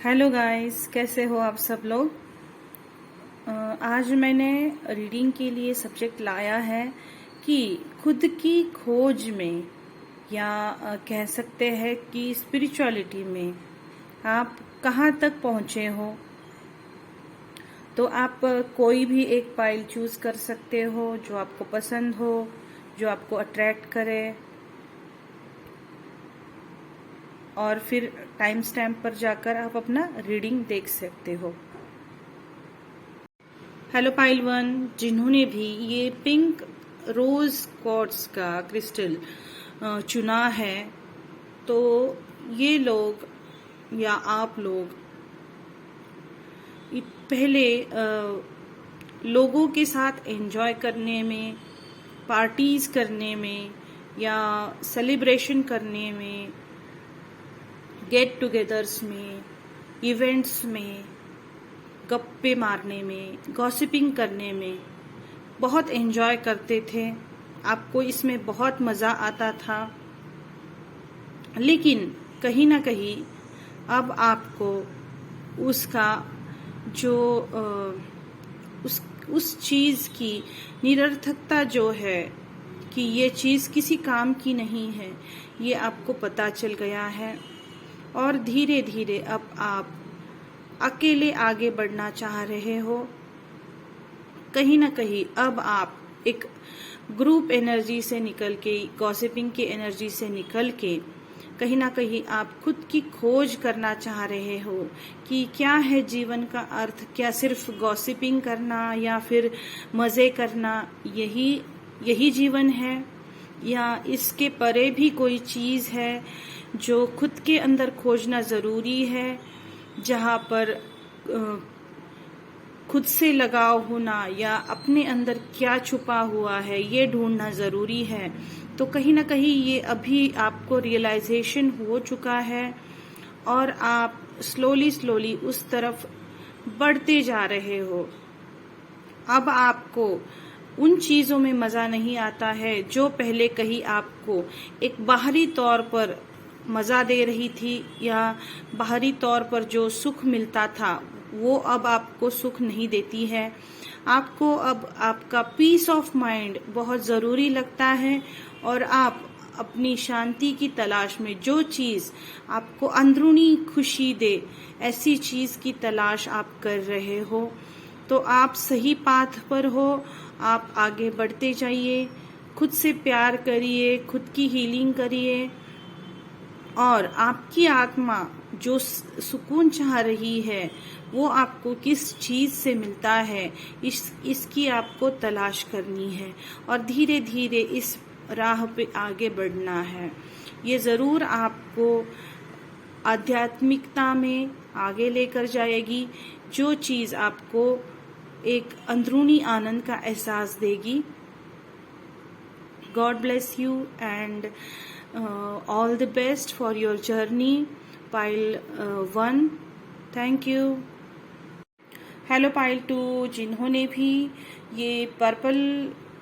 Hello guys, कैसे हो आप सब लोग। आज मैंने रीडिंग के लिए सब्जेक्ट लाया है कि खुद की खोज में या कह सकते हैं कि स्पिरिचुअलिटी में आप कहाँ तक पहुँचे हो। तो आप कोई भी एक पाइल चूज कर सकते हो जो आपको पसंद हो, जो आपको अट्रैक्ट करे, और फिर टाइम स्टैम्प पर जाकर आप अपना रीडिंग देख सकते हो। हेलो पाइल वन, जिन्होंने भी ये पिंक रोज क्वार्ट्ज का क्रिस्टल चुना है, तो ये लोग या आप लोग पहले लोगों के साथ एंजॉय करने में, पार्टीज करने में या सेलिब्रेशन करने में, गेट टुगेदर्स में, इवेंट्स में, गप्पे मारने में, गॉसिपिंग करने में बहुत एंजॉय करते थे। आपको इसमें बहुत मजा आता था। लेकिन कहीं ना कहीं अब आपको उसका जो उस चीज की निरर्थकता जो है कि ये चीज किसी काम की नहीं है, ये आपको पता चल गया है। और धीरे धीरे अब आप अकेले आगे बढ़ना चाह रहे हो। कहीं ना कहीं अब आप एक ग्रुप एनर्जी से निकल के, गॉसिपिंग की एनर्जी से निकल के कहीं ना कहीं आप खुद की खोज करना चाह रहे हो कि क्या है जीवन का अर्थ। क्या सिर्फ गॉसिपिंग करना या फिर मजे करना यही जीवन है, या इसके परे भी कोई चीज है जो खुद के अंदर खोजना जरूरी है, जहाँ पर खुद से लगाव होना या अपने अंदर क्या छुपा हुआ है ये ढूंढना जरूरी है। तो कहीं ना कहीं ये अभी आपको रियलाइजेशन हो चुका है और आप स्लोली उस तरफ बढ़ते जा रहे हो। अब आपको उन चीजों में मजा नहीं आता है जो पहले कहीं आपको एक बाहरी तौर पर मजा दे रही थी, या बाहरी तौर पर जो सुख मिलता था वो अब आपको सुख नहीं देती है। आपको अब आपका पीस ऑफ माइंड बहुत जरूरी लगता है, और आप अपनी शांति की तलाश में जो चीज आपको अंदरूनी खुशी दे, ऐसी चीज की तलाश आप कर रहे हो। तो आप सही पाथ पर हो। आप आगे बढ़ते जाइए, खुद से प्यार करिए, खुद की हीलिंग करिए, और आपकी आत्मा जो सुकून चाह रही है वो आपको किस चीज से मिलता है, इसकी आपको तलाश करनी है और धीरे धीरे इस राह पे आगे बढ़ना है। ये जरूर आपको आध्यात्मिकता में आगे लेकर जाएगी, जो चीज आपको एक अंदरूनी आनंद का एहसास देगी। God bless you and all the best for your journey, pile 1. Thank you. Hello pile 2, जिन्होंने भी ये पर्पल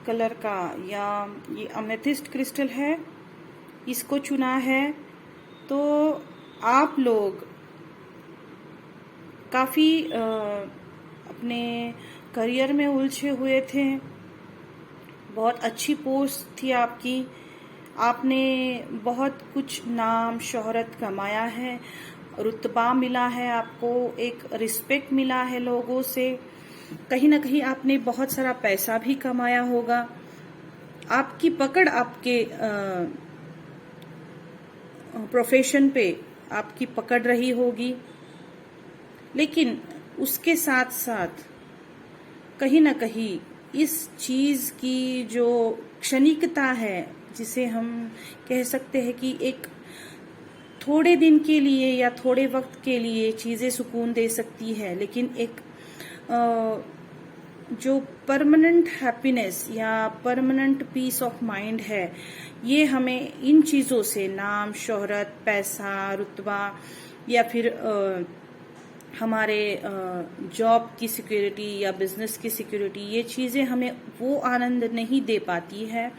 कलर का या ये अमेथिस्ट क्रिस्टल है इसको चुना है, तो आप लोग काफी अपने करियर में उलझे हुए थे। बहुत अच्छी पोस्ट थी आपकी, आपने बहुत कुछ नाम शोहरत कमाया है, रुतबा मिला है, आपको एक रिस्पेक्ट मिला है लोगों से। कहीं ना कहीं आपने बहुत सारा पैसा भी कमाया होगा। आपकी पकड़ आपके प्रोफेशन पे आपकी पकड़ रही होगी, लेकिन उसके साथ साथ कहीं ना कहीं इस चीज की जो क्षणिकता है, जिसे हम कह सकते हैं कि एक थोड़े दिन के लिए या थोड़े वक्त के लिए चीजें सुकून दे सकती है, लेकिन एक जो परमानेंट हैप्पीनेस या परमानेंट पीस ऑफ माइंड है, ये हमें इन चीजों से, नाम शोहरत, पैसा, रुतबा या फिर हमारे जॉब की सिक्योरिटी या बिजनेस की सिक्योरिटी, ये चीजें हमें वो आनंद नहीं दे पाती है।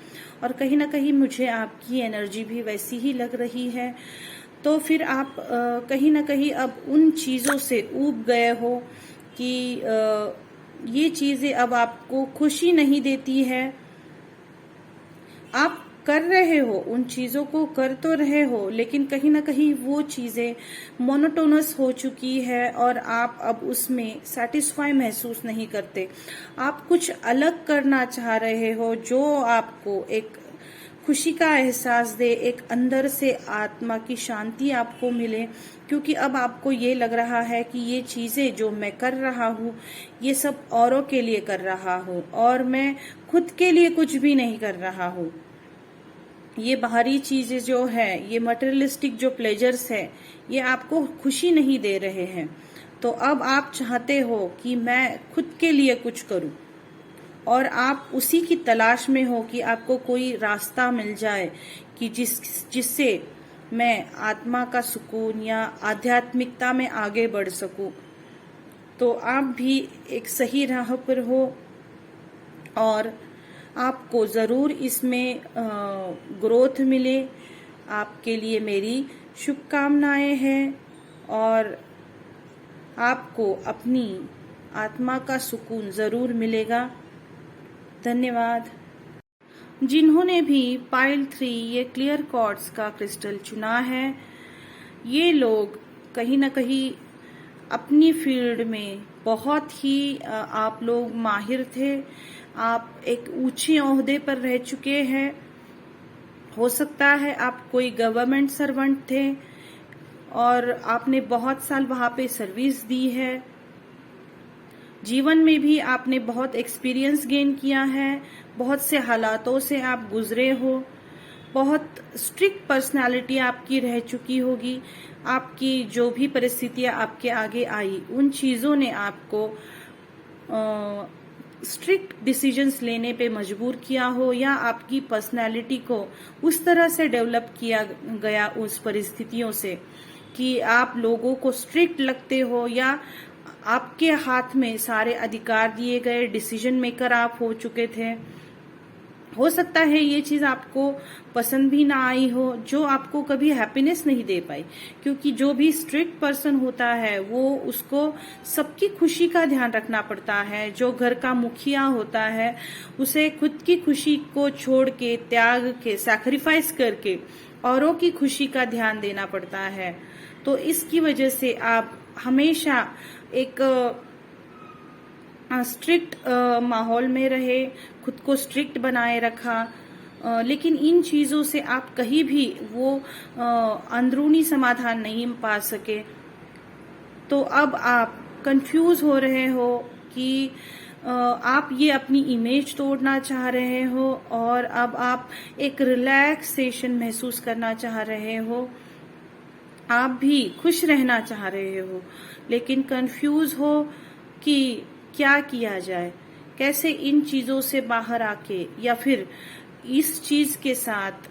और कहीं ना कहीं मुझे आपकी एनर्जी भी वैसी ही लग रही है। तो फिर आप कहीं ना कहीं अब उन चीजों से ऊब गए हो कि ये चीजें अब आपको खुशी नहीं देती है। आप कर रहे हो, उन चीजों को कर तो रहे हो, लेकिन कहीं ना कहीं वो चीजें मोनोटोनस हो चुकी है और आप अब उसमें सेटिस्फाई महसूस नहीं करते। आप कुछ अलग करना चाह रहे हो जो आपको एक खुशी का एहसास दे, एक अंदर से आत्मा की शांति आपको मिले, क्योंकि अब आपको ये लग रहा है कि ये चीजें जो मैं कर रहा हूँ ये सब औरों के लिए कर रहा हूँ और मैं खुद के लिए कुछ भी नहीं कर रहा हूँ। ये बाहरी चीजें जो है, ये मटेरियलिस्टिक जो प्लेजर्स है, ये आपको खुशी नहीं दे रहे हैं। तो अब आप चाहते हो कि मैं खुद के लिए कुछ करूं और आप उसी की तलाश में हो कि आपको कोई रास्ता मिल जाए कि जिससे मैं आत्मा का सुकून या आध्यात्मिकता में आगे बढ़ सकूं। तो आप भी एक सही राह पर हो और आपको जरूर इसमें ग्रोथ मिले। आपके लिए मेरी शुभकामनाएं हैं और आपको अपनी आत्मा का सुकून जरूर मिलेगा। धन्यवाद। जिन्होंने भी पाइल 3 ये क्लियर क्वार्ट्ज का क्रिस्टल चुना है, ये लोग कहीं ना कहीं अपनी फील्ड में बहुत ही आप लोग माहिर थे। आप एक ऊंचे ओहदे पर रह चुके हैं। हो सकता है आप कोई गवर्नमेंट सर्वेंट थे और आपने बहुत साल वहां पे सर्विस दी है। जीवन में भी आपने बहुत एक्सपीरियंस गेन किया है, बहुत से हालातों से आप गुजरे हो, बहुत स्ट्रिक्ट पर्सनालिटी आपकी रह चुकी होगी। आपकी जो भी परिस्थितियां आपके आगे आई, उन चीजों ने आपको स्ट्रिक्ट डिसीजंस लेने पे मजबूर किया हो या आपकी पर्सनालिटी को उस तरह से डेवलप किया गया उस परिस्थितियों से कि आप लोगों को स्ट्रिक्ट लगते हो या आपके हाथ में सारे अधिकार दिए गए, डिसीजन मेकर आप हो चुके थे। हो सकता है ये चीज आपको पसंद भी ना आई हो, जो आपको कभी हैप्पीनेस नहीं दे पाई, क्योंकि जो भी स्ट्रिक्ट पर्सन होता है वो उसको सबकी खुशी का ध्यान रखना पड़ता है। जो घर का मुखिया होता है उसे खुद की खुशी को छोड़ के, त्याग के, सैक्रिफाइस करके औरों की खुशी का ध्यान देना पड़ता है। तो इसकी वजह से आप हमेशा एक स्ट्रिक्ट माहौल में रहे, खुद को स्ट्रिक्ट बनाए रखा, लेकिन इन चीजों से आप कहीं भी वो अंदरूनी समाधान नहीं पा सके। तो अब आप कंफ्यूज हो रहे हो कि आप ये अपनी इमेज तोड़ना चाह रहे हो और अब आप एक रिलैक्सेशन महसूस करना चाह रहे हो। आप भी खुश रहना चाह रहे हो, लेकिन कंफ्यूज हो कि क्या किया जाए, कैसे इन चीजों से बाहर आके या फिर इस चीज के साथ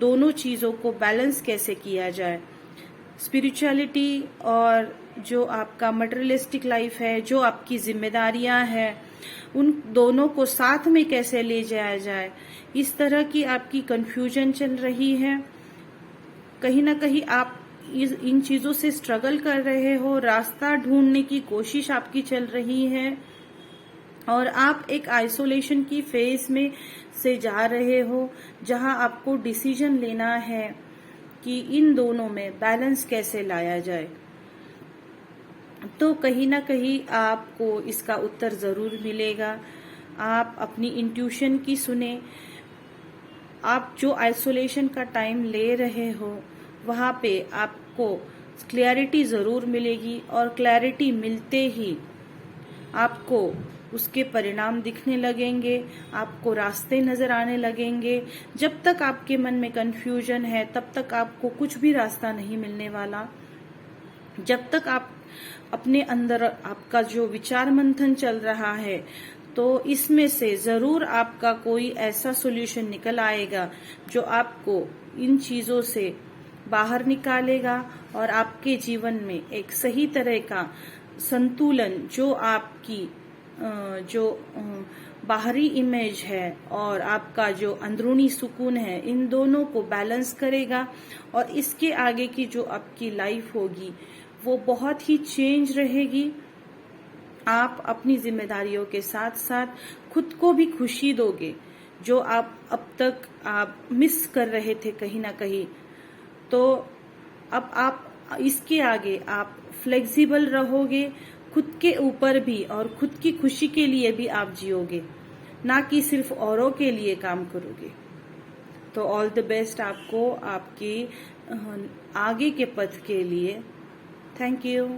दोनों चीजों को बैलेंस कैसे किया जाए। स्पिरिचुअलिटी और जो आपका मटेरियलिस्टिक लाइफ है, जो आपकी जिम्मेदारियां हैं, उन दोनों को साथ में कैसे ले जाया जाए, इस तरह की आपकी कंफ्यूजन चल रही है। कहीं ना कहीं आप इन चीजों से स्ट्रगल कर रहे हो, रास्ता ढूंढने की कोशिश आपकी चल रही है और आप एक आइसोलेशन की फेज में से जा रहे हो, जहां आपको डिसीजन लेना है कि इन दोनों में बैलेंस कैसे लाया जाए। तो कहीं ना कहीं आपको इसका उत्तर जरूर मिलेगा। आप अपनी इंट्यूशन की सुने। आप जो आइसोलेशन का टाइम ले रहे हो वहां पे आपको क्लैरिटी जरूर मिलेगी और क्लैरिटी मिलते ही आपको उसके परिणाम दिखने लगेंगे, आपको रास्ते नजर आने लगेंगे। जब तक आपके मन में कंफ्यूजन है तब तक आपको कुछ भी रास्ता नहीं मिलने वाला। जब तक आप अपने अंदर आपका जो विचार मंथन चल रहा है, तो इसमें से जरूर आपका कोई ऐसा सॉल्यूशन निकल आएगा जो आपको इन चीजों से बाहर निकालेगा और आपके जीवन में एक सही तरह का संतुलन, जो आपकी जो बाहरी इमेज है और आपका जो अंदरूनी सुकून है, इन दोनों को बैलेंस करेगा। और इसके आगे की जो आपकी लाइफ होगी वो बहुत ही चेंज रहेगी। आप अपनी जिम्मेदारियों के साथ साथ खुद को भी खुशी दोगे, जो आप अब तक आप मिस कर रहे थे कहीं ना कहीं। तो अब आप इसके आगे आप फ्लेक्सिबल रहोगे, खुद के ऊपर भी और खुद की खुशी के लिए भी आप जियोगे, ना कि सिर्फ औरों के लिए काम करोगे। तो ऑल द बेस्ट आपको आपके आगे के पथ के लिए। Thank you.